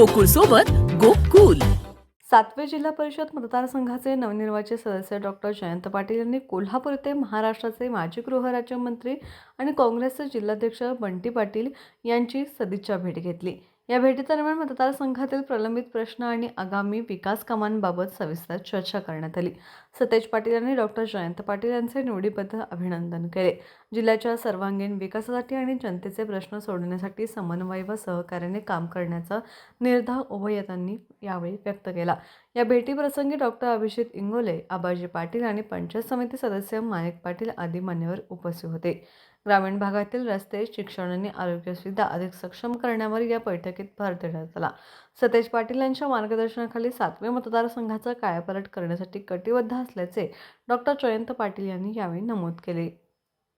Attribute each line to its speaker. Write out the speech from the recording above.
Speaker 1: गोकुळ सोबत गोकुल.
Speaker 2: सातवे जिल्हा परिषद मतदारसंघाचे नवनिर्वाचित सदस्य डॉक्टर जयंत पाटील यांनी कोल्हापूर येथे महाराष्ट्राचे माजी गृहराज्यमंत्री आणि काँग्रेसचे जिल्हाध्यक्ष बंटी पाटील यांची सदिच्छा भेट घेतली. या भेटीदरम्यान मतदारसंघातील प्रलंबित प्रश्न आणि आगामी विकास कामांबाबत सविस्तर चर्चा करण्यात आली. सतेज पाटील यांनी डॉक्टर जयंत पाटील यांचे निवडीबद्दल अभिनंदन केले. जिल्ह्याच्या सर्वांगीण विकासासाठी आणि जनतेचे प्रश्न सोडवण्यासाठी समन्वय व सहकार्याने काम करण्याचा निर्धार उभयतांनी यावेळी व्यक्त केला. या भेटीप्रसंगी डॉक्टर अभिजित इंगोले, आबाजी पाटील आणि पंचायत समिती सदस्य माणिक पाटील आदी मान्यवर उपस्थित होते. ग्रामीण भागातील रस्ते, शिक्षण आणि आरोग्य सुविधा अधिक सक्षम करण्यावर या बैठकीत भर देण्यात आला. सतेज पाटील यांच्या मार्गदर्शनाखाली सातवे मतदारसंघाचा कायापालट करण्यासाठी कटिबद्ध असल्याचे डॉक्टर जयंत पाटील यांनी यावेळी नमूद केले.